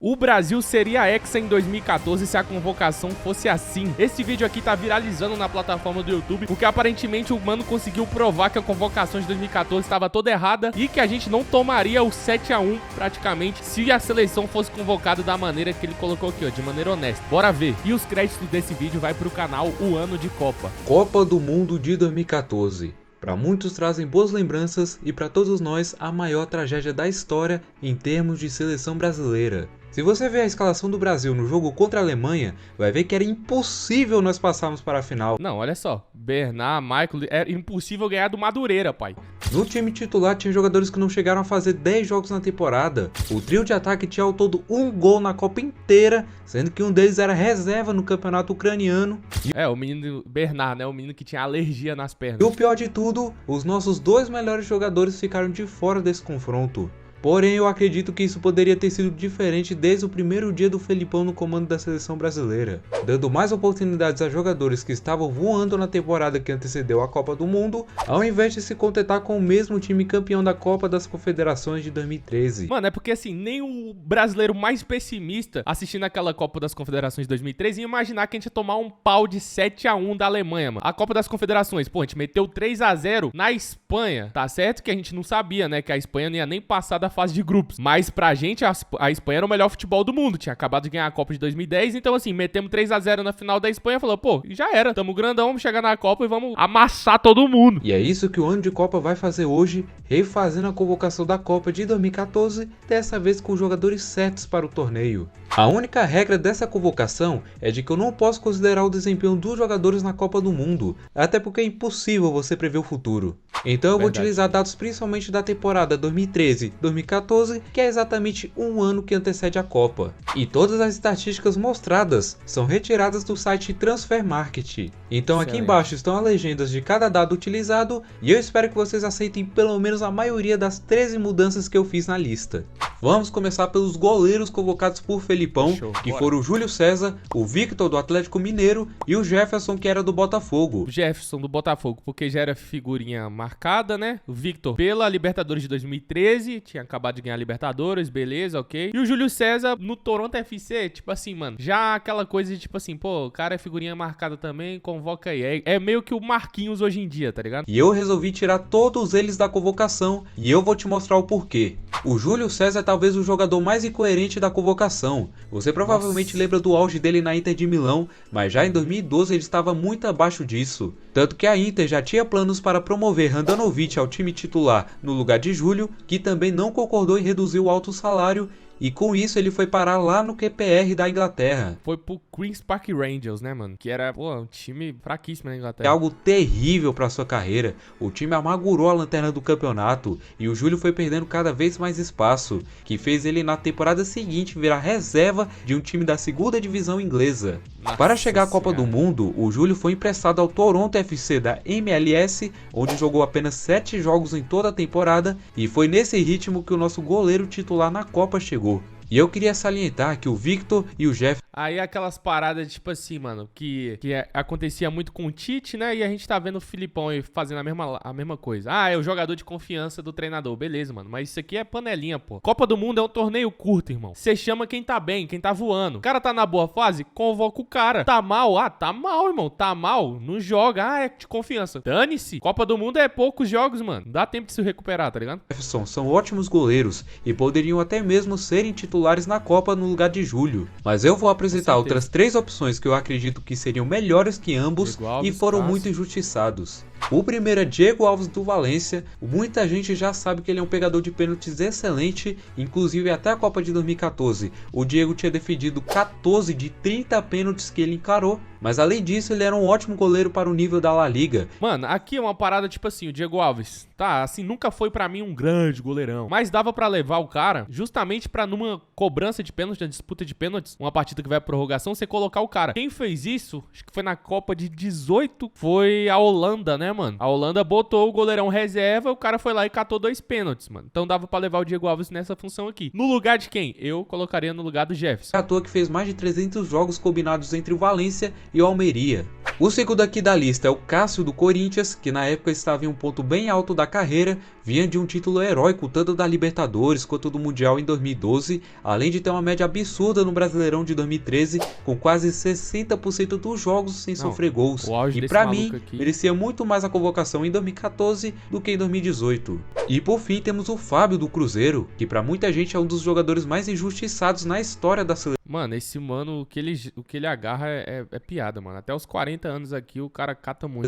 O Brasil seria hexa em 2014 se a convocação fosse assim. Esse vídeo aqui tá viralizando na plataforma do YouTube, porque aparentemente o mano conseguiu provar que a convocação de 2014 estava toda errada e que a gente não tomaria o 7-1 praticamente se a seleção fosse convocada da maneira que ele colocou aqui, ó, de maneira honesta. Bora ver. E os créditos desse vídeo vai pro canal O Ano de Copa. Copa do Mundo de 2014. Para muitos trazem boas lembranças e para todos nós a maior tragédia da história em termos de seleção brasileira. Se você ver a escalação do Brasil no jogo contra a Alemanha, vai ver que era impossível nós passarmos para a final. Não, olha só. Bernard, Michael, era impossível ganhar do Madureira, pai. No time titular tinha jogadores que não chegaram a fazer 10 jogos na temporada. O trio de ataque tinha ao todo um gol na Copa inteira, sendo que um deles era reserva no campeonato ucraniano. É, o menino Bernard, né? O menino que tinha alergia nas pernas. E o pior de tudo, os nossos dois melhores jogadores ficaram de fora desse confronto. Porém, eu acredito que isso poderia ter sido diferente desde o primeiro dia do Felipão no comando da seleção brasileira, dando mais oportunidades a jogadores que estavam voando na temporada que antecedeu a Copa do Mundo, ao invés de se contentar com o mesmo time campeão da Copa das Confederações de 2013. Mano, é porque assim, nem o brasileiro mais pessimista assistindo aquela Copa das Confederações de 2013 ia imaginar que a gente ia tomar um pau de 7-1 da Alemanha, mano. A Copa das Confederações, pô, a gente meteu 3-0 na Espanha, tá certo que a gente não sabia, né, que a Espanha não ia nem passar da fase de grupos, mas pra gente a Espanha era o melhor futebol do mundo, tinha acabado de ganhar a Copa de 2010, então assim, metemos 3-0 na final da Espanha, falou, pô, já era, tamo grandão, vamos chegar na Copa e vamos amassar todo mundo. E é isso que o Ano de Copa vai fazer hoje, refazendo a convocação da Copa de 2014, dessa vez com os jogadores certos para o torneio. A única regra dessa convocação é de que eu não posso considerar o desempenho dos jogadores na Copa do Mundo, até porque é impossível você prever o futuro. Então eu vou utilizar dados principalmente da temporada 2013-2014, que é exatamente um ano que antecede a Copa. E todas as estatísticas mostradas são retiradas do site Transfer Market. Então aqui embaixo estão as legendas de cada dado utilizado e eu espero que vocês aceitem pelo menos a maioria das 13 mudanças que eu fiz na lista. Vamos começar pelos goleiros convocados por Felipão, que foram o Júlio César, o Victor do Atlético Mineiro e o Jefferson, que era do Botafogo. O Jefferson do Botafogo, porque já era figurinha marcada, né? O Victor pela Libertadores de 2013, tinha acabado de ganhar a Libertadores, beleza, ok. E o Júlio César no Toronto FC, tipo assim, mano, já aquela coisa de tipo assim, pô, o cara é figurinha marcada também, convoca aí. É meio que o Marquinhos hoje em dia, tá ligado? E eu resolvi tirar todos eles da convocação e eu vou te mostrar o porquê. O Júlio César é talvez o jogador mais incoerente da convocação. Você provavelmente lembra do auge dele na Inter de Milão, mas já em 2012 ele estava muito abaixo disso. Tanto que a Inter já tinha planos para promover Handanovic ao time titular no lugar de Júlio, que também não concordou em reduzir o alto salário, e com isso ele foi parar lá no QPR da Inglaterra. Foi pro Queen's Park Rangers, né, mano? Que era, pô, um time fraquíssimo na Inglaterra. É algo terrível para sua carreira. O time amargurou a lanterna do campeonato e o Júlio foi perdendo cada vez mais espaço, que fez ele na temporada seguinte virar reserva de um time da segunda divisão inglesa. Para chegar à Copa do Mundo, o Júlio foi emprestado ao Toronto FC da MLS, onde jogou apenas 7 jogos em toda a temporada, e foi nesse ritmo que o nosso goleiro titular na Copa chegou. E eu queria salientar que o Victor e o Jeff... Aí aquelas paradas, tipo assim, mano, que acontecia muito com o Tite, né? E a gente tá vendo o Filipão aí fazendo a mesma coisa. Ah, é o jogador de confiança do treinador. Beleza, mano. Mas isso aqui é panelinha, pô. Copa do Mundo é um torneio curto, irmão. Você chama quem tá bem, quem tá voando. O cara tá na boa fase, convoca o cara. Tá mal? Ah, tá mal, irmão. Tá mal? Não joga. Ah, é de confiança. Dane-se. Copa do Mundo é poucos jogos, mano. Não dá tempo de se recuperar, tá ligado? Jefferson são ótimos goleiros e poderiam até mesmo serem titulares na Copa no lugar de Júlio. Mas eu vou apresentar outras 3 opções que eu acredito que seriam melhores que ambos e foram muito injustiçados. O primeiro é Diego Alves do Valência. Muita gente já sabe que ele é um pegador de pênaltis excelente, inclusive até a Copa de 2014 o Diego tinha defendido 14 de 30 pênaltis que ele encarou, mas além disso ele era um ótimo goleiro para o nível da La Liga. Mano, aqui é uma parada tipo assim, o Diego Alves, tá, assim, nunca foi pra mim um grande goleirão, mas dava pra levar o cara justamente pra numa cobrança de pênalti, na disputa de pênaltis, uma partida que vai à prorrogação, você colocar o cara. Quem fez isso, acho que foi na Copa de 18, foi a Holanda, né, mano? A Holanda botou o goleirão reserva, o cara foi lá e catou 2 pênaltis, mano. Então dava pra levar o Diego Alves nessa função aqui. No lugar de quem? Eu colocaria no lugar do Jefferson. À toa que fez mais de 300 jogos combinados entre o Valência e o Almeria. O segundo aqui da lista é o Cássio do Corinthians, que na época estava em um ponto bem alto da carreira, vinha de um título heróico tanto da Libertadores quanto do Mundial em 2012, além de ter uma média absurda no Brasileirão de 2013, com quase 60% dos jogos sem sofrer gols. E pra mim, merecia muito mais a convocação em 2014 do que em 2018. E por fim temos o Fábio do Cruzeiro, que pra muita gente é um dos jogadores mais injustiçados na história da seleção. Mano, esse mano, o que ele agarra é piada, mano. Até os 40 anos aqui o cara cata muito.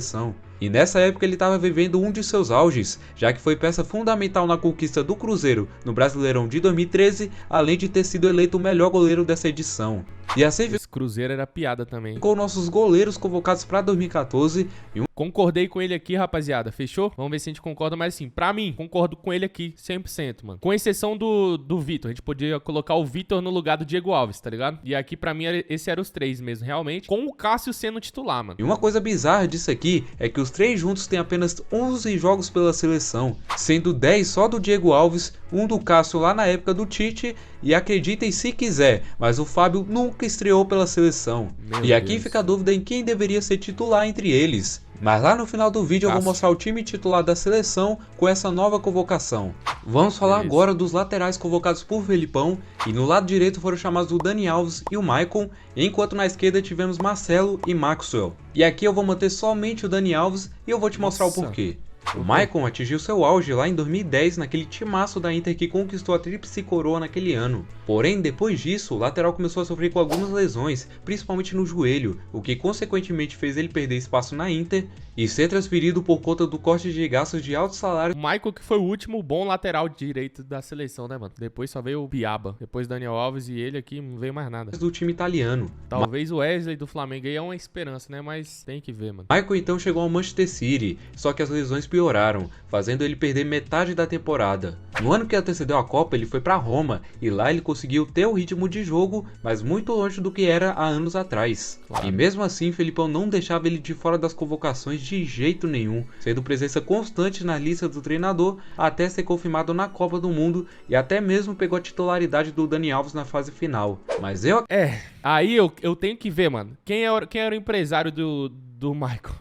E nessa época ele estava vivendo um de seus auges, já que foi peça fundamental na conquista do Cruzeiro no Brasileirão de 2013, além de ter sido eleito o melhor goleiro dessa edição. E assim esse Cruzeiro era piada também. Com nossos goleiros convocados para 2014. Concordei com ele aqui, rapaziada. Fechou? Vamos ver se a gente concorda, mas assim, pra mim, concordo com ele aqui 100%, mano. Com exceção do Vitor. A gente podia colocar o Vitor no lugar do Diego Alves, tá ligado? E aqui pra mim, esse eram os três mesmo, realmente. Com o Cássio sendo titular, mano. E uma coisa bizarra disso aqui é que os três juntos têm apenas 11 jogos pela seleção, sendo 10 só do Diego Alves, um do Cássio lá na época do Tite, e acreditem se quiser, mas o Fábio nunca estreou pela seleção. E aqui fica a dúvida em quem deveria ser titular entre eles. Mas lá no final do vídeo eu vou mostrar o time titular da seleção com essa nova convocação. Vamos falar agora dos laterais convocados por Felipão, e no lado direito foram chamados o Dani Alves e o Maicon, enquanto na esquerda tivemos Marcelo e Maxwell. E aqui eu vou manter somente o Dani Alves e eu vou te mostrar o porquê. O Maicon atingiu seu auge lá em 2010 naquele timaço da Inter que conquistou a tríplice coroa naquele ano. Porém, depois disso, o lateral começou a sofrer com algumas lesões, principalmente no joelho, o que consequentemente fez ele perder espaço na Inter e ser transferido por conta do corte de gastos de alto salário. O Maicon que foi o último bom lateral direito da seleção, né, mano? Depois só veio o Biaba, depois Daniel Alves e ele aqui não veio mais nada. Do time italiano. Talvez o Wesley do Flamengo aí é uma esperança, né? Mas tem que ver, mano. Maicon então chegou ao Manchester City, só que as lesões pioraram, fazendo ele perder metade da temporada. No ano que antecedeu a Copa, ele foi para Roma e lá ele conseguiu ter o ritmo de jogo, mas muito longe do que era há anos atrás. Claro. E mesmo assim, Felipão não deixava ele de fora das convocações de jeito nenhum, sendo presença constante na lista do treinador até ser confirmado na Copa do Mundo e até mesmo pegou a titularidade do Dani Alves na fase final. Mas aí eu tenho que ver, mano, quem era o empresário do Maicon.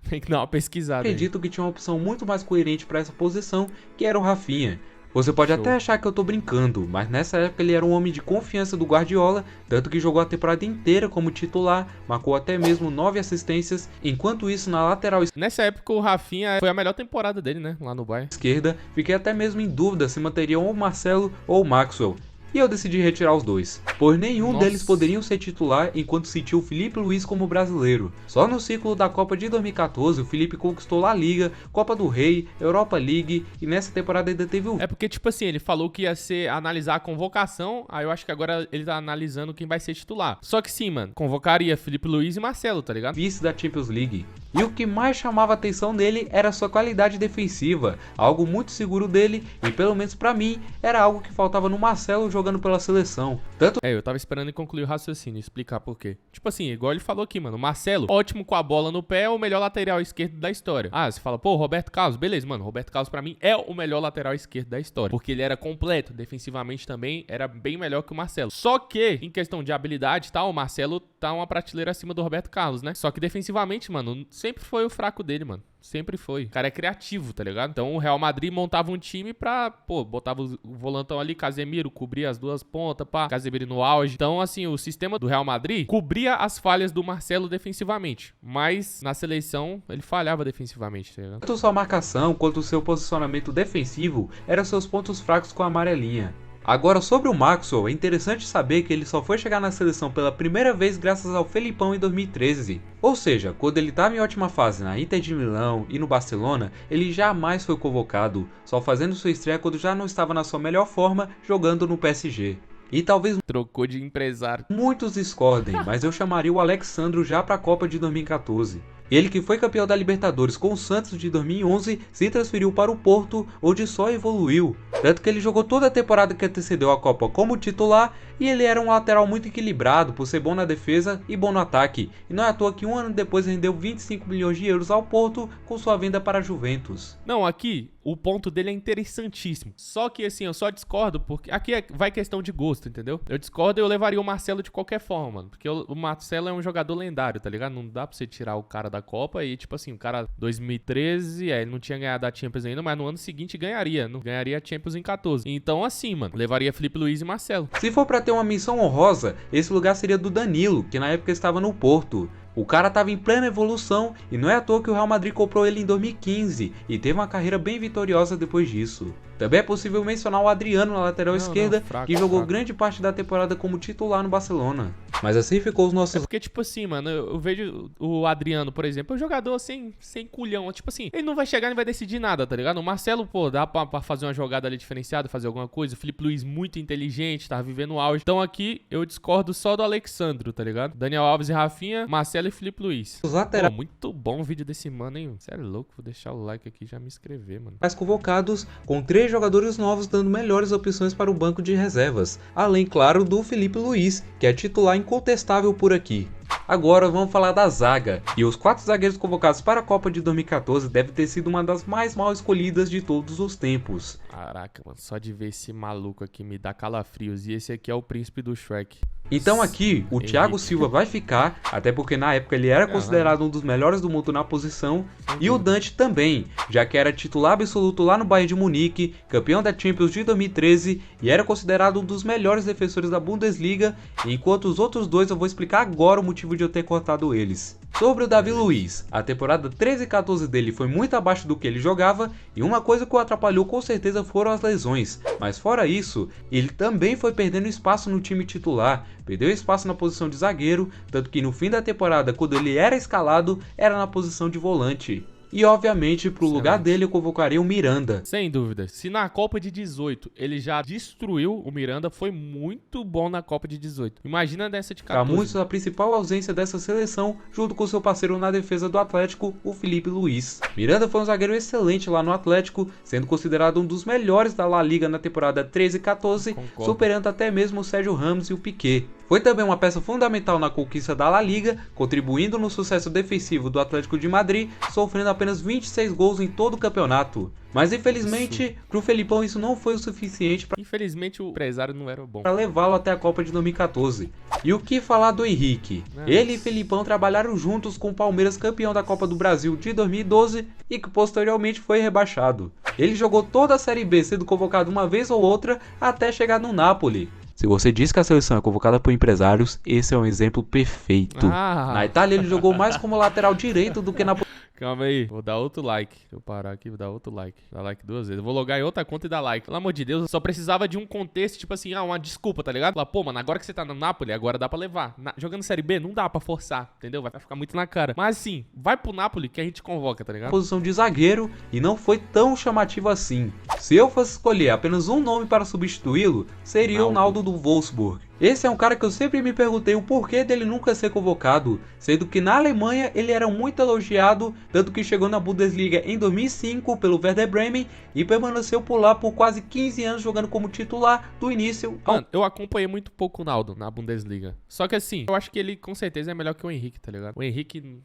Tem que dar uma pesquisada. Acredito que tinha uma opção muito mais coerente para essa posição, que era o Rafinha. Você pode até achar que eu tô brincando, mas nessa época ele era um homem de confiança do Guardiola, tanto que jogou a temporada inteira como titular, marcou até mesmo 9 assistências, enquanto isso na lateral nessa época o Rafinha foi a melhor temporada dele, né, lá no Bayern. Esquerda, fiquei até mesmo em dúvida se manteriam ou o Marcelo ou o Maxwell. E eu decidi retirar os dois, pois nenhum deles poderiam ser titular enquanto sentiu o Filipe Luís como brasileiro. Só no ciclo da Copa de 2014 o Filipe conquistou La Liga, Copa do Rei, Europa League e nessa temporada ainda teve o... É porque tipo assim, ele falou que ia analisar a convocação, aí eu acho que agora ele tá analisando quem vai ser titular. Só que sim, mano, convocaria Filipe Luís e Marcelo, tá ligado? Vice da Champions League. E o que mais chamava a atenção dele era sua qualidade defensiva, algo muito seguro dele e pelo menos pra mim era algo que faltava no Marcelo jogando pela seleção. Eu tava esperando ele concluir o raciocínio e explicar por quê. Tipo assim, igual ele falou aqui, mano, o Marcelo, ótimo com a bola no pé, é o melhor lateral esquerdo da história. Ah, você fala, pô, Roberto Carlos, beleza, mano, Roberto Carlos pra mim é o melhor lateral esquerdo da história, porque ele era completo, defensivamente também era bem melhor que o Marcelo. Só que, em questão de habilidade e tal, o Marcelo tá uma prateleira acima do Roberto Carlos, né? Só que defensivamente, mano, sempre foi o fraco dele, mano. Sempre foi. O cara é criativo, tá ligado? Então o Real Madrid montava um time pra, pô, botava o volantão ali, Casemiro, cobria as duas pontas, pá, Casemiro no auge. Então, assim, o sistema do Real Madrid cobria as falhas do Marcelo defensivamente. Mas na seleção, ele falhava defensivamente, tá ligado? Tanto sua marcação quanto seu posicionamento defensivo eram seus pontos fracos com a amarelinha. Agora sobre o Maxwell, é interessante saber que ele só foi chegar na seleção pela primeira vez graças ao Felipão em 2013. Ou seja, quando ele estava em ótima fase na Inter de Milão e no Barcelona, ele jamais foi convocado, só fazendo sua estreia quando já não estava na sua melhor forma jogando no PSG. E talvez trocou de empresário. Muitos discordem, mas eu chamaria o Alex Sandro já para a Copa de 2014. Ele que foi campeão da Libertadores com o Santos de 2011, se transferiu para o Porto, onde só evoluiu. Tanto que ele jogou toda a temporada que antecedeu a Copa como titular, e ele era um lateral muito equilibrado por ser bom na defesa e bom no ataque. E não é à toa que um ano depois rendeu 25 milhões de euros ao Porto com sua venda para a Juventus. Não, aqui o ponto dele é interessantíssimo. Só que assim, eu só discordo porque aqui vai questão de gosto, entendeu? Eu discordo e eu levaria o Marcelo de qualquer forma, mano. Porque o Marcelo é um jogador lendário, tá ligado? Não dá pra você tirar o cara da Copa e, tipo assim, o cara 2013, ele não tinha ganhado a Champions ainda, mas no ano seguinte ganharia. Não ganharia a Champions em 14. Então, assim, mano, levaria Felipe Luiz e Marcelo. Se for pra ter uma menção honrosa, esse lugar seria do Danilo, que na época estava no Porto. O cara estava em plena evolução e não é à toa que o Real Madrid comprou ele em 2015 e teve uma carreira bem vitoriosa depois disso. Também é possível mencionar o Adriano na lateral esquerda, que jogou grande parte da temporada como titular no Barcelona. Mas assim ficou os nossos... É porque, tipo assim, mano, eu vejo o Adriano, por exemplo, é um jogador sem culhão. Tipo assim, ele não vai chegar e não vai decidir nada, tá ligado? O Marcelo, pô, dá pra fazer uma jogada ali diferenciada, fazer alguma coisa. O Felipe Luiz, muito inteligente, tava vivendo o auge. Então aqui, eu discordo só do Alexandro, tá ligado? Daniel Alves e Rafinha, Marcelo e Felipe Luiz. Os laterais... Pô, muito bom o vídeo desse mano, hein? Sério, louco, vou deixar o like aqui e já me inscrever, mano. Mais convocados, com 3 jogadores novos dando melhores opções para o banco de reservas. Além, claro, do Felipe Luiz, que é titular incontestável por aqui. Agora vamos falar da zaga, e os 4 zagueiros convocados para a Copa de 2014 devem ter sido uma das mais mal escolhidas de todos os tempos. Caraca, mano, só de ver esse maluco aqui me dá calafrios, e esse aqui é o príncipe do Shrek. Então aqui, o Thiago Silva vai ficar, até porque na época ele era considerado um dos melhores do mundo na posição, e o Dante também, já que era titular absoluto lá no Bayern de Munique, campeão da Champions de 2013 e era considerado um dos melhores defensores da Bundesliga, enquanto os outros dois eu vou explicar agora o motivo de eu ter cortado eles. Sobre o Davi Luiz, a temporada 13 e 14 dele foi muito abaixo do que ele jogava, e uma coisa que o atrapalhou com certeza foram as lesões, mas fora isso, ele também foi perdendo espaço no time titular, perdeu espaço na posição de zagueiro, tanto que no fim da temporada, quando ele era escalado, era na posição de volante. E obviamente, pro lugar dele eu convocaria o Miranda. Sem dúvida. Se na Copa de 18 ele já destruiu o Miranda, foi muito bom na Copa de 18. Imagina dessa de 14. Para muitos, a principal ausência dessa seleção, junto com seu parceiro na defesa do Atlético, o Felipe Luiz. Miranda foi um zagueiro excelente lá no Atlético, sendo considerado um dos melhores da La Liga na temporada 13 e 14, superando até mesmo o Sérgio Ramos e o Piqué. Foi também uma peça fundamental na conquista da La Liga, contribuindo no sucesso defensivo do Atlético de Madrid, sofrendo apenas 26 gols em todo o campeonato. Mas infelizmente, pro Felipão isso não foi o suficiente para... Infelizmente o empresário não era bom. Para levá-lo até a Copa de 2014. E o que falar do Henrique? Ele e Felipão trabalharam juntos com o Palmeiras, campeão da Copa do Brasil de 2012 e que posteriormente foi rebaixado. Ele jogou toda a Série B, sendo convocado uma vez ou outra até chegar no Napoli. Se você diz que a seleção é convocada por empresários, esse é um exemplo perfeito. Na Itália ele jogou mais como lateral direito do que na... Calma aí, vou dar outro like. Deixa eu parar aqui, vou dar outro like. Dar like 2 vezes. Eu vou logar em outra conta e dar like. Pelo amor de Deus, eu só precisava de um contexto, tipo assim, uma desculpa, tá ligado? Falar, pô, mano, agora que você tá no Napoli, agora dá pra levar. Jogando Série B, não dá pra forçar, entendeu? Vai ficar muito na cara. Mas assim, vai pro Napoli que a gente convoca, tá ligado? Posição de zagueiro e não foi tão chamativo assim. Se eu fosse escolher apenas um nome para substituí-lo, seria o Naldo do Wolfsburg. Esse é um cara que eu sempre me perguntei o porquê dele nunca ser convocado, sendo que na Alemanha ele era muito elogiado, tanto que chegou na Bundesliga em 2005 pelo Werder Bremen e permaneceu por lá por quase 15 anos jogando como titular do início ao... Mano, eu acompanhei muito pouco o Naldo na Bundesliga. Só que assim, eu acho que ele com certeza é melhor que o Henrique, tá ligado? O Henrique...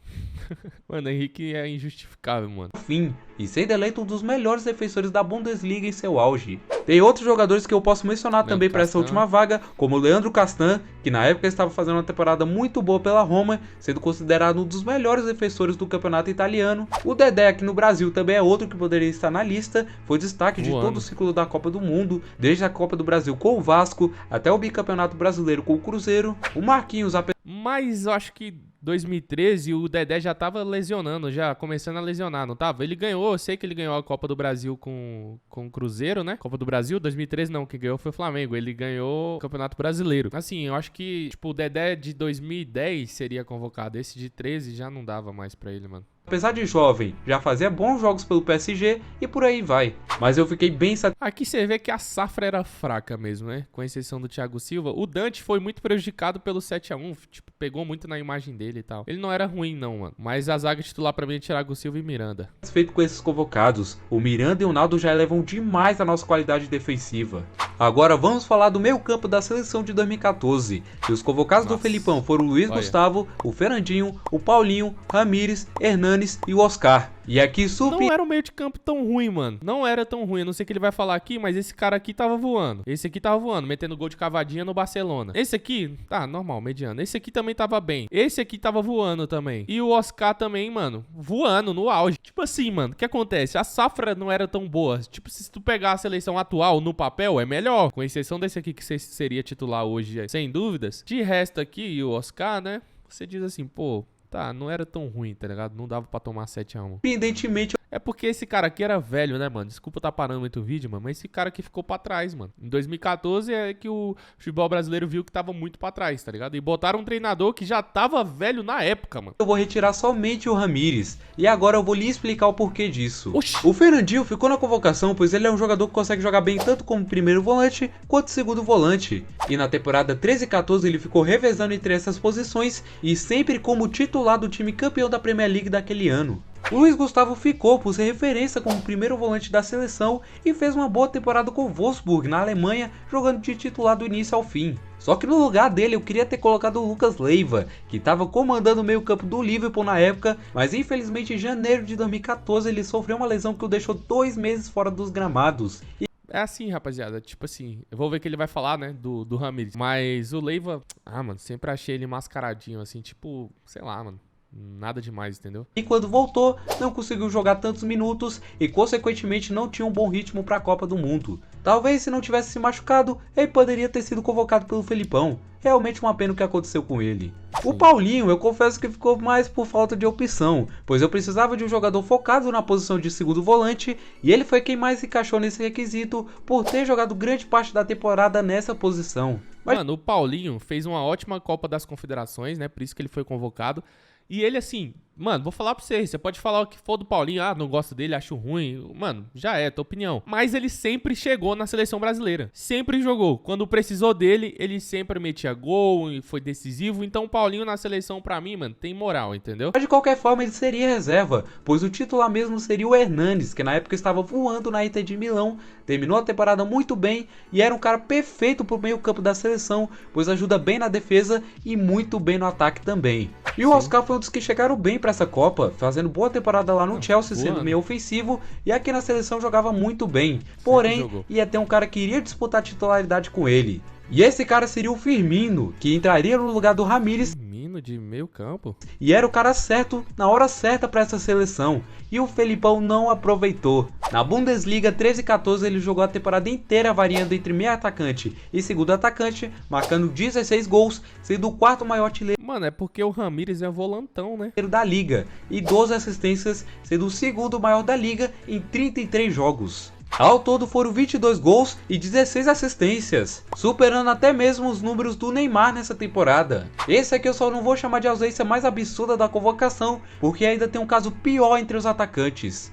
Mano, o Henrique é injustificável, mano. Fim, e sendo eleito um dos melhores defensores da Bundesliga em seu auge. Tem outros jogadores que eu posso mencionar também para essa última vaga, como o Leandro Castan, que na época estava fazendo uma temporada muito boa pela Roma, sendo considerado um dos melhores defensores do campeonato italiano. O Dedé aqui no Brasil também é outro que poderia estar na lista, foi destaque de todo o ciclo da Copa do Mundo, desde a Copa do Brasil com o Vasco, até o bicampeonato brasileiro com o Cruzeiro. O Marquinhos... Mas eu acho que 2013 o Dedé já tava lesionando, já começando a lesionar, não tava? Ele ganhou, eu sei que ele ganhou a Copa do Brasil com o Cruzeiro, né? Copa do Brasil, 2013 não, quem ganhou foi o Flamengo, ele ganhou o Campeonato Brasileiro. Assim, eu acho que, tipo, o Dedé de 2010 seria convocado, esse de 13 já não dava mais pra ele, mano. apesar de jovem, já fazia bons jogos pelo PSG e por aí vai. Mas eu fiquei bem satisfeito. Aqui você vê que a safra era fraca mesmo, né? Com exceção do Thiago Silva. O Dante foi muito prejudicado pelo 7-1, tipo, pegou muito na imagem dele e tal. Ele não era ruim não, mano. Mas a zaga titular pra mim é Thiago Silva e Miranda. Satisfeito com esses convocados. O Miranda e o Naldo já elevam demais a nossa qualidade defensiva. Agora vamos falar do meio campo da seleção de 2014. E os convocados do Felipão foram o Luiz Gustavo, o Fernandinho, o Paulinho, Ramires, Hernanes e o Oscar. E aqui não era um meio de campo tão ruim, mano. Não era tão ruim. Eu não sei o que ele vai falar aqui, mas esse cara aqui tava voando. Esse aqui tava voando, metendo gol de cavadinha no Barcelona. Esse aqui, tá, normal, mediano. Esse aqui também tava bem. Esse aqui tava voando também. E o Oscar também, mano, voando no auge. Tipo assim, mano, o que acontece? A safra não era tão boa. Tipo, se tu pegar a seleção atual no papel, é melhor. Com exceção desse aqui que seria titular hoje, sem dúvidas. De resto aqui, e o Oscar, né? Você diz assim, pô, tá, não era tão ruim, tá ligado? Não dava pra tomar 7-1. Evidentemente. É porque esse cara aqui era velho, né, mano? Desculpa tá parando muito o vídeo, mano, mas esse cara aqui ficou pra trás, mano. Em 2014 é que o futebol brasileiro viu que tava muito pra trás, tá ligado? E botaram um treinador que já tava velho na época, mano. Eu vou retirar somente o Ramires. E agora eu vou lhe explicar o porquê disso. Oxi. O Fernandinho ficou na convocação, pois ele é um jogador que consegue jogar bem tanto como primeiro volante, quanto segundo volante. E na temporada 13 e 14 ele ficou revezando entre essas posições e sempre como titular do time campeão da Premier League daquele ano. O Luiz Gustavo ficou por ser referência como primeiro volante da seleção e fez uma boa temporada com o Wolfsburg na Alemanha, jogando de titular do início ao fim. Só que no lugar dele eu queria ter colocado o Lucas Leiva, que estava comandando o meio campo do Liverpool na época, mas infelizmente em janeiro de 2014 ele sofreu uma lesão que o deixou 2 meses fora dos gramados. É assim, rapaziada, tipo assim, eu vou ver o que ele vai falar, né, do Ramires. Mas o Leiva, mano, sempre achei ele mascaradinho, assim, tipo, sei lá, mano. Nada demais, entendeu? E quando voltou, não conseguiu jogar tantos minutos e consequentemente não tinha um bom ritmo para a Copa do Mundo. Talvez se não tivesse se machucado, ele poderia ter sido convocado pelo Felipão. Realmente uma pena o que aconteceu com ele. O Paulinho, eu confesso que ficou mais por falta de opção, pois eu precisava de um jogador focado na posição de segundo volante e ele foi quem mais se encaixou nesse requisito por ter jogado grande parte da temporada nessa posição. Mano, o Paulinho fez uma ótima Copa das Confederações, né? Por isso que ele foi convocado. E ele assim, mano, vou falar pra você pode falar o que for do Paulinho, não gosto dele, acho ruim, mano, já é, tua opinião. Mas ele sempre chegou na seleção brasileira, sempre jogou. Quando precisou dele, ele sempre metia gol e foi decisivo. Então o Paulinho na seleção pra mim, mano, tem moral, entendeu? Mas de qualquer forma ele seria reserva, pois o titular mesmo seria o Hernanes, que na época estava voando na Inter de Milão, terminou a temporada muito bem e era um cara perfeito pro meio campo da seleção, pois ajuda bem na defesa e muito bem no ataque também. E o Oscar foi um dos que chegaram bem para essa Copa, fazendo boa temporada lá no Chelsea, sendo meio ofensivo, e aqui na seleção jogava muito bem. Porém, ia ter um cara que iria disputar a titularidade com ele. E esse cara seria o Firmino, que entraria no lugar do Ramires. Firmino de meio campo? E era o cara certo, na hora certa para essa seleção. E o Felipão não aproveitou. Na Bundesliga 13 e 14 ele jogou a temporada inteira variando entre meio atacante e segundo atacante, marcando 16 gols, sendo o quarto maior artilheiro. Mano, é porque o Ramires é volantão, né? Da liga. E 12 assistências, sendo o segundo maior da liga em 33 jogos. Ao todo foram 22 gols e 16 assistências, superando até mesmo os números do Neymar nessa temporada. Esse aqui eu só não vou chamar de ausência mais absurda da convocação, porque ainda tem um caso pior entre os atacantes.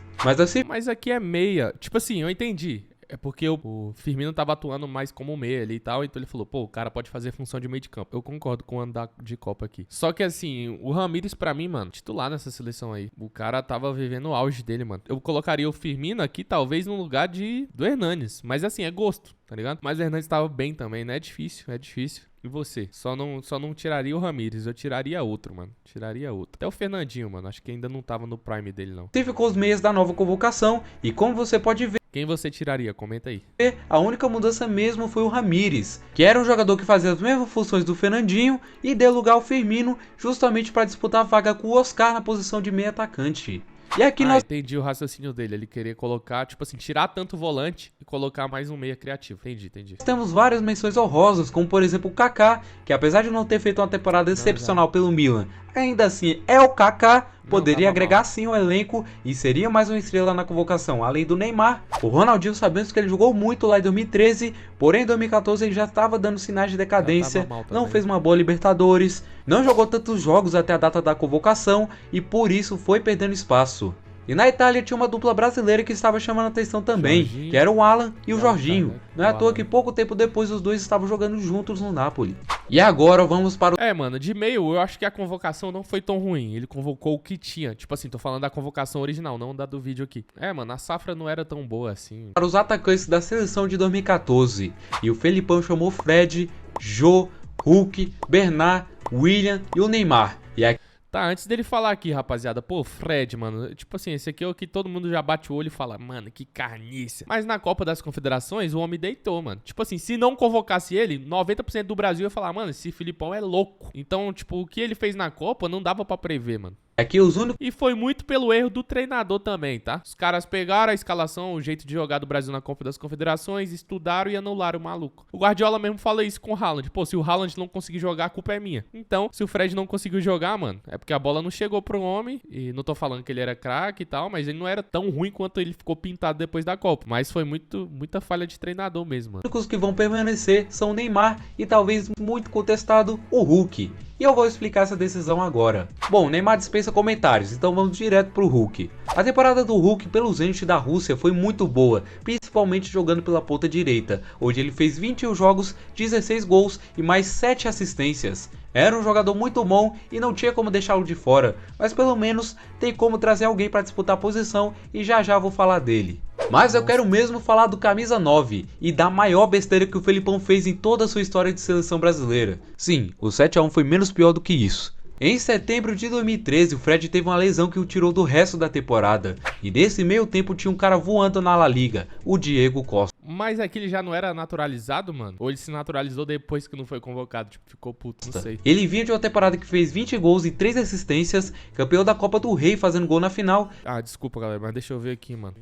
Mas aqui é meia, tipo assim, eu entendi. É porque o Firmino tava atuando mais como meia ali e tal, então ele falou, pô, o cara pode fazer função de meio de campo. Eu concordo com o andar de Copa aqui. Só que assim, o Ramires pra mim, mano, titular nessa seleção aí. O cara tava vivendo o auge dele, mano. Eu colocaria o Firmino aqui talvez no lugar do Hernanes, mas assim, é gosto, tá ligado? Mas o Hernanes tava bem também, né? É difícil, é difícil. E você? Só não tiraria o Ramires, eu tiraria outro, mano. Tiraria outro. Até o Fernandinho, mano, acho que ainda não tava no prime dele, não. Ficou os meias da nova convocação e como você pode ver, quem você tiraria? Comenta aí. A única mudança mesmo foi o Ramires, que era um jogador que fazia as mesmas funções do Fernandinho e deu lugar ao Firmino justamente para disputar a vaga com o Oscar na posição de meio atacante. E aqui nós entendi o raciocínio dele, ele queria colocar, tipo assim, tirar tanto volante e colocar mais um meia criativo. Entendi. Temos várias menções honrosas, como por exemplo o Kaká, que apesar de não ter feito uma temporada excepcional pelo Milan, ainda assim é o Kaká, poderia tava agregar mal. sim o elenco e seria mais uma estrela na convocação, além do Neymar. O Ronaldinho, sabemos que ele jogou muito lá em 2013, porém em 2014 ele já estava dando sinais de decadência, Já tava mal não também. fez uma boa Libertadores, não jogou tantos jogos até a data da convocação e por isso foi perdendo espaço. E na Itália tinha uma dupla brasileira que estava chamando a atenção também, Jorginho. que era o Alan e o E o Jorginho. Alan, Não é à o toa Alan. que pouco tempo depois os dois estavam jogando juntos no Napoli. E agora vamos para o É, mano, de meio eu acho que a convocação não foi tão ruim. Ele convocou o que tinha. Tipo assim, tô falando da convocação original, não da do vídeo aqui. É, mano, a safra não era tão boa assim. para os atacantes da seleção de 2014. E o Felipão chamou Fred, Jô, Hulk, Bernard, William e o Neymar. E aqui Tá, antes dele falar aqui, rapaziada, pô, Fred, mano, tipo assim, esse aqui é o que todo mundo já bate o olho e fala, mano, que carniça. Mas na Copa das Confederações, o homem deitou, mano. Tipo assim, se não convocasse ele, 90% do Brasil ia falar, mano, esse Filipão é louco. Então, tipo, o que ele fez na Copa não dava pra prever, mano. os únicos E foi muito pelo erro do treinador também, tá? Os caras pegaram a escalação, o jeito de jogar do Brasil na Copa das Confederações, estudaram e anularam o maluco. O Guardiola mesmo fala isso com o Haaland. Pô, se o Haaland não conseguir jogar, a culpa é minha. Então, se o Fred não conseguiu jogar, mano, é porque a bola não chegou pro homem. E não tô falando que ele era craque e tal, mas ele não era tão ruim quanto ele ficou pintado depois da Copa. Mas foi muita falha de treinador mesmo, mano. que vão permanecer são o Neymar e talvez muito contestado o Hulk. E eu vou explicar essa decisão agora. Bom, Neymar dispensa comentários, então vamos direto pro Hulk. A temporada do Hulk pelo Zenit da Rússia foi muito boa, principalmente jogando pela ponta direita, onde ele fez 21 jogos, 16 gols e mais 7 assistências. Era um jogador muito bom e não tinha como deixá-lo de fora, mas pelo menos tem como trazer alguém para disputar a posição e já vou falar dele. Mas eu quero mesmo falar do camisa 9 e da maior besteira que o Felipão fez em toda a sua história de seleção brasileira. Sim, o 7-1 foi menos pior do que isso. Em setembro de 2013, o Fred teve uma lesão que o tirou do resto da temporada. E nesse meio tempo tinha um cara voando na La Liga, o Diego Costa. Mas aqui ele já não era naturalizado, mano? Ou ele se naturalizou depois que não foi convocado? Tipo, ficou puto, não sei. Ele vinha de uma temporada que fez 20 gols e 3 assistências, campeão da Copa do Rei fazendo gol na final. Ah, desculpa, galera, mas deixa eu ver aqui, mano.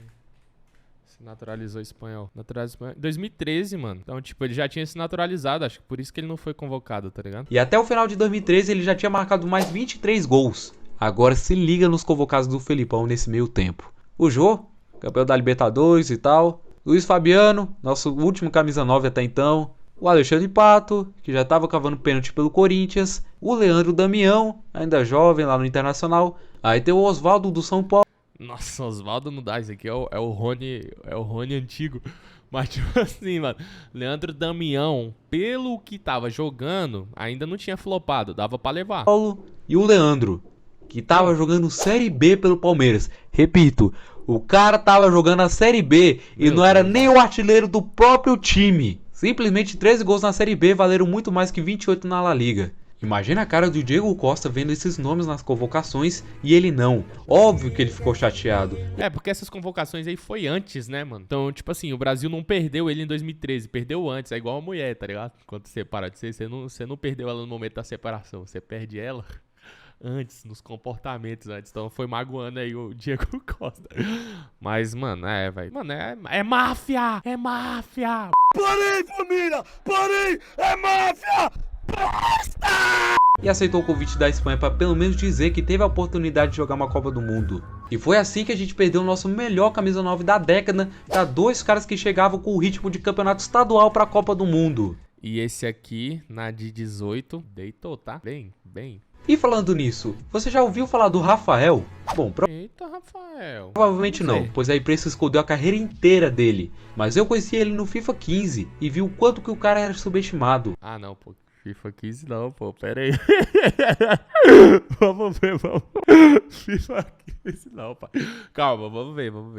Se naturalizou espanhol. Naturalizou espanhol. 2013, mano. Então, tipo, ele já tinha se naturalizado. Acho que por isso que ele não foi convocado, tá ligado? E até o final de 2013 ele já tinha marcado mais 23 gols. Agora se liga nos convocados do Felipão nesse meio tempo. O Jô, campeão da Libertadores e tal. Luiz Fabiano, nosso último camisa 9 até então. O Alexandre Pato, que já estava cavando pênalti pelo Corinthians. O Leandro Damião, ainda jovem lá no Internacional. Aí tem o Oswaldo do São Paulo. Nossa, Oswaldo não dá. Isso aqui é o Rony antigo. Mas, tipo assim, mano, Leandro Damião, pelo que tava jogando, ainda não tinha flopado. Dava pra levar. E o Leandro, que tava jogando Série B pelo Palmeiras. Repito, o cara tava jogando a Série B e não era nem o artilheiro do próprio time. Simplesmente 13 gols na Série B valeram muito mais que 28 na La Liga. Imagina a cara do Diego Costa vendo esses nomes nas convocações e ele não. Óbvio que ele ficou chateado. É, porque essas convocações aí foi antes, né, mano? Então, tipo assim, o Brasil não perdeu ele em 2013, perdeu antes. É igual a mulher, tá ligado? Quando você para de ser, você não perdeu ela no momento da separação, você perde ela antes, nos comportamentos antes. Então foi magoando aí o Diego Costa. Mas, mano, velho. Mano, é máfia! É máfia! Parei, família! Parei! É máfia! E aceitou o convite da Espanha para pelo menos dizer que teve a oportunidade de jogar uma Copa do Mundo. E foi assim que a gente perdeu o nosso melhor camisa 9 da década para dois caras que chegavam com o ritmo de campeonato estadual para a Copa do Mundo. E esse aqui, na de 18, deitou, tá? Bem. E falando nisso, você já ouviu falar do Rafael? Bom, Eita, Rafael. provavelmente não, pois a imprensa escondeu a carreira inteira dele. Mas eu conheci ele no FIFA 15 e vi o quanto que o cara era subestimado. Ah, não, pô. FIFA 15 não, pô. Pera aí. Vamos ver. FIFA 15 não, pai. Calma, vamos ver. Vamos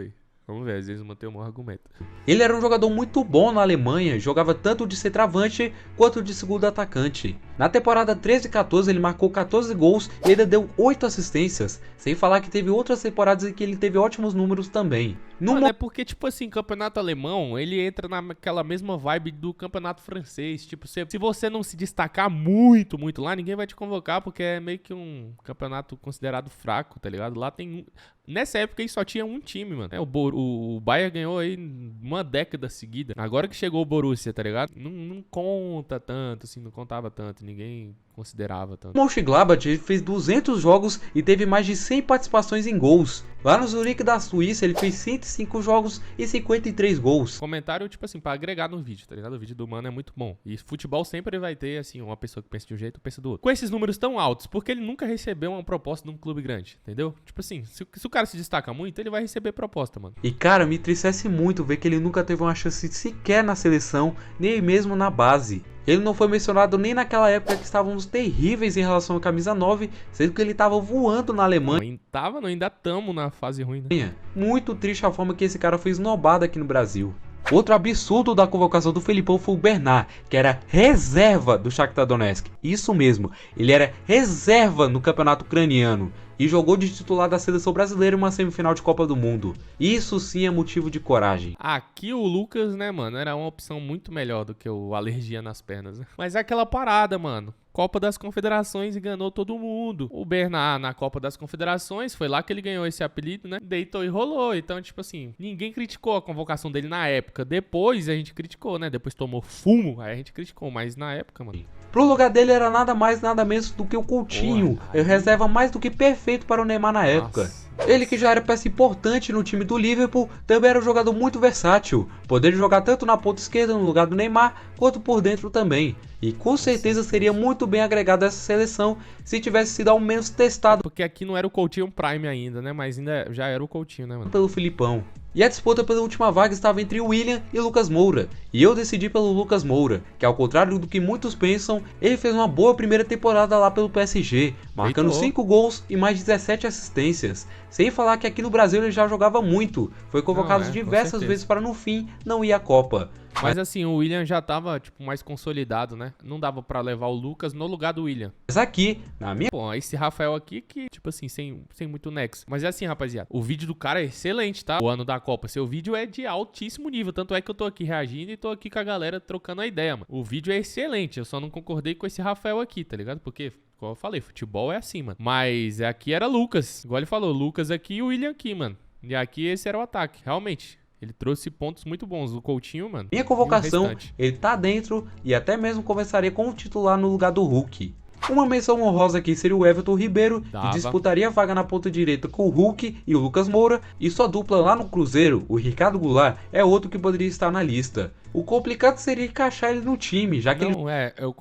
ver, às vezes manter um bom argumento. Ele era um jogador muito bom na Alemanha, jogava tanto de centroavante quanto de segundo atacante. Na temporada 13 e 14 ele marcou 14 gols e ainda deu 8 assistências, sem falar que teve outras temporadas em que ele teve ótimos números também. Mano, é porque, tipo assim, campeonato alemão, ele entra naquela mesma vibe do campeonato francês. Tipo, se você não se destacar muito lá, ninguém vai te convocar, porque é meio que um campeonato considerado fraco, tá ligado? Lá tem... Nessa época aí só tinha um time, mano. O Bayern ganhou aí uma década seguida. Agora que chegou o Borussia, tá ligado? Não conta tanto, assim, não contava tanto. Ninguém considerava tanto. O Mönchengladbach ele fez 200 jogos e teve mais de 100 participações em gols. Lá no Zurique da Suíça ele fez 105 jogos e 53 gols. Comentário, tipo assim, pra agregar no vídeo, tá ligado? O vídeo do mano é muito bom. E futebol sempre vai ter, assim, uma pessoa que pensa de um jeito e pensa do outro. Com esses números tão altos, porque ele nunca recebeu uma proposta de um clube grande, entendeu? Tipo assim, se o cara se destaca muito, ele vai receber proposta, mano. E cara, me entristece muito ver que ele nunca teve uma chance sequer na seleção, nem mesmo na base. Ele não foi mencionado nem naquela época que estávamos terríveis em relação à camisa 9, sendo que ele estava voando na Alemanha. Ainda estamos na fase ruim, né? Muito triste a forma que esse cara foi esnobado aqui no Brasil. Outro absurdo da convocação do Felipão foi o Bernard, que era reserva do Shakhtar Donetsk. Isso mesmo, ele era reserva no campeonato ucraniano e jogou de titular da seleção brasileira em uma semifinal de Copa do Mundo. Isso sim é motivo de coragem. Aqui o Lucas, né, mano, era uma opção muito melhor do que o Alergia nas pernas, né? Mas é aquela parada, mano. Copa das Confederações enganou todo mundo. O Bernard na Copa das Confederações, foi lá que ele ganhou esse apelido, né? Deitou e rolou. Então, tipo assim, ninguém criticou a convocação dele na época. Depois a gente criticou, né? Depois tomou fumo, aí a gente criticou. Mas na época, mano... Pro lugar dele era nada mais, nada menos do que o Coutinho. Ele reserva mais do que perfeito para o Neymar na época. Ele que já era peça importante no time do Liverpool, também era um jogador muito versátil, podendo jogar tanto na ponta esquerda no lugar do Neymar, quanto por dentro também. E com certeza seria muito bem agregado a essa seleção se tivesse sido ao menos testado. Porque aqui não era o Coutinho Prime ainda, né? Mas ainda já era o Coutinho, né, mano? Pelo Filipão. E a disputa pela última vaga estava entre William e Lucas Moura. E eu decidi pelo Lucas Moura, que ao contrário do que muitos pensam, ele fez uma boa primeira temporada lá pelo PSG, marcando 5 gols e mais 17 assistências. Sem falar que aqui no Brasil ele já jogava muito, foi convocado diversas vezes para no fim não ir à Copa. Mas assim, o William já tava, tipo, mais consolidado, né? Não dava pra levar o Lucas no lugar do William. Mas aqui, na minha... Pô, esse Rafael aqui que, tipo assim, sem muito nexo. Mas é assim, rapaziada, o vídeo do cara é excelente, tá? O ano da Copa. Seu vídeo é de altíssimo nível. Tanto é que eu tô aqui reagindo e tô aqui com a galera trocando a ideia, mano. O vídeo é excelente. Eu só não concordei com esse Rafael aqui, tá ligado? Porque... Como eu falei, futebol é assim, mano. Mas aqui era Lucas. Igual ele falou, Lucas aqui e o William aqui, mano. E aqui esse era o ataque, realmente. Ele trouxe pontos muito bons. O Coutinho, mano. Minha convocação, ele tá dentro e até mesmo começaria como titular no lugar do Hulk. Uma menção honrosa aqui seria o Everton Ribeiro, que disputaria a vaga na ponta direita com o Hulk e o Lucas Moura. E sua dupla lá no Cruzeiro, o Ricardo Goulart, é outro que poderia estar na lista. O complicado seria encaixar ele no time, já que não, eu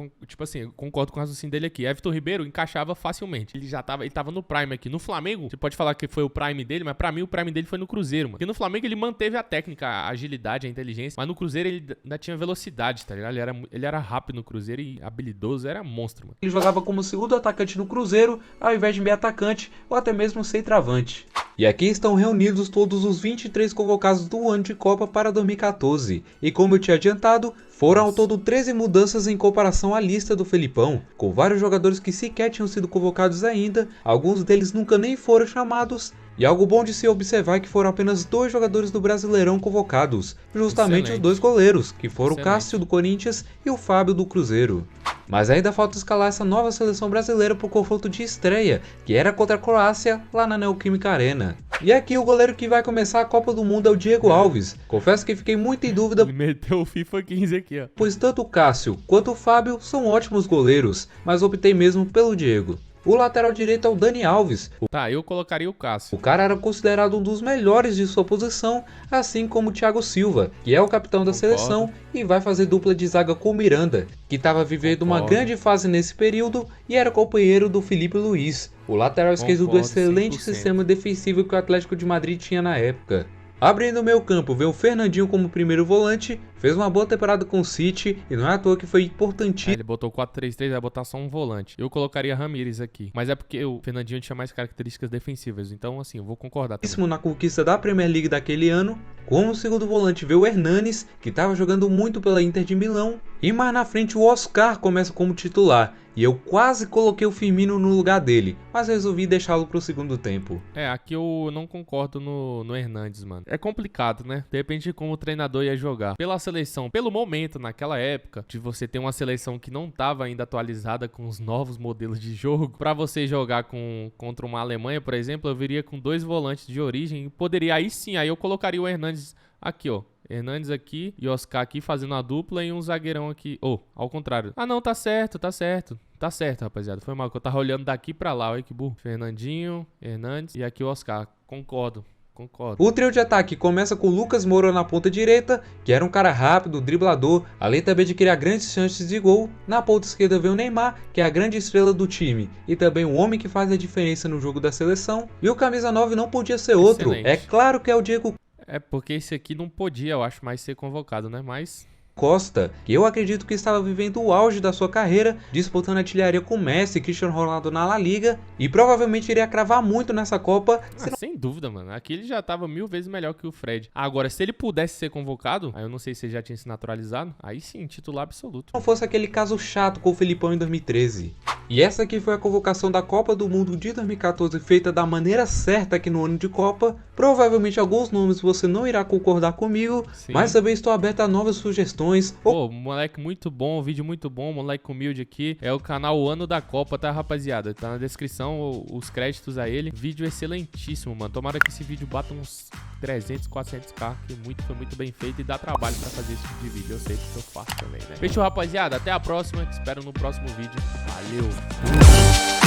concordo com o raciocínio dele aqui. Everton Ribeiro encaixava facilmente. Ele tava no Prime aqui. No Flamengo, você pode falar que foi o Prime dele, mas pra mim o Prime dele foi no Cruzeiro, mano. Porque no Flamengo ele manteve a técnica, a agilidade, a inteligência, mas no Cruzeiro ele ainda tinha velocidade, tá ligado? Ele era rápido no Cruzeiro e habilidoso, era monstro, mano. Ele jogava como segundo atacante no Cruzeiro, ao invés de meio atacante ou até mesmo centroavante. E aqui estão reunidos todos os 23 convocados do ano de Copa para 2014. E como eu tinha adiantado, foram ao todo 13 mudanças em comparação à lista do Felipão, com vários jogadores que sequer tinham sido convocados ainda, alguns deles nunca nem foram chamados. E algo bom de se observar é que foram apenas 2 jogadores do Brasileirão convocados, justamente os 2 goleiros, que foram o Cássio do Corinthians e o Fábio do Cruzeiro. Mas ainda falta escalar essa nova seleção brasileira para o confronto de estreia, que era contra a Croácia lá na Neoquímica Arena. E aqui o goleiro que vai começar a Copa do Mundo é o Diego Alves. Confesso que fiquei muito em dúvida. Ele meteu o FIFA 15 aqui, ó. Pois tanto o Cássio quanto o Fábio são ótimos goleiros, mas optei mesmo pelo Diego. O lateral direito é o Dani Alves. Tá, eu colocaria o Cássio. O cara era considerado um dos melhores de sua posição, assim como o Thiago Silva, que é o capitão da seleção e vai fazer dupla de zaga com o Miranda, que estava vivendo uma grande fase nesse período e era companheiro do Felipe Luiz, o lateral esquerdo do excelente 100%. Sistema defensivo que o Atlético de Madrid tinha na época. Abrindo o meio campo, vem o Fernandinho como primeiro volante, fez uma boa temporada com o City e não é à toa que foi importantíssimo. Ele botou 4-3-3, vai botar só um volante. Eu colocaria Ramires aqui, mas é porque o Fernandinho tinha mais características defensivas, então assim, eu vou concordar também. Na conquista da Premier League daquele ano. Como segundo volante veio o Hernanes, que estava jogando muito pela Inter de Milão, e mais na frente o Oscar começa como titular, e eu quase coloquei o Firmino no lugar dele, mas resolvi deixá-lo para o segundo tempo. Aqui eu não concordo no Hernanes, mano. É complicado, né? Depende de como o treinador ia jogar. Pela seleção, pelo momento, naquela época, de você ter uma seleção que não estava ainda atualizada com os novos modelos de jogo, pra você jogar contra uma Alemanha, por exemplo, eu viria com 2 volantes de origem e poderia, aí sim, aí eu colocaria o Hernanes aqui, ó. Hernandes aqui e Oscar aqui fazendo a dupla e um zagueirão aqui. Ao contrário. Ah, não, tá certo. Tá certo, rapaziada. Foi mal, que eu tava olhando daqui pra lá. Olha que burro. Fernandinho, Hernandes e aqui o Oscar. Concordo. O trio de ataque começa com o Lucas Moura na ponta direita, que era um cara rápido, driblador, além também de criar grandes chances de gol. Na ponta esquerda vem o Neymar, que é a grande estrela do time, e também o homem que faz a diferença no jogo da seleção. E o camisa 9 não podia ser outro. Excelente. É claro que é o Diego porque esse aqui não podia, eu acho, mais ser convocado, né? Mas Costa, que eu acredito que estava vivendo o auge da sua carreira, disputando artilharia com Messi e Cristiano Ronaldo na La Liga, e provavelmente iria cravar muito nessa Copa. Sem dúvida, mano. Aqui ele já tava 1000 vezes melhor que o Fred. Agora, se ele pudesse ser convocado, aí eu não sei se ele já tinha se naturalizado, aí sim, titular absoluto. Não fosse aquele caso chato com o Felipão em 2013. E essa aqui foi a convocação da Copa do Mundo de 2014, feita da maneira certa aqui no ano de Copa. Provavelmente alguns nomes você não irá concordar comigo, sim, mas também estou aberto a novas sugestões. Pô, moleque muito bom, vídeo muito bom, moleque humilde aqui. É o canal O Ano da Copa, tá, rapaziada? Tá na descrição os créditos a ele. Vídeo excelentíssimo, mano. Tomara que esse vídeo bata uns 300, 400k, que foi muito bem feito e dá trabalho pra fazer esse tipo de vídeo. Eu sei que eu faço também, né? Fechou, rapaziada. Até a próxima. Te espero no próximo vídeo. Valeu!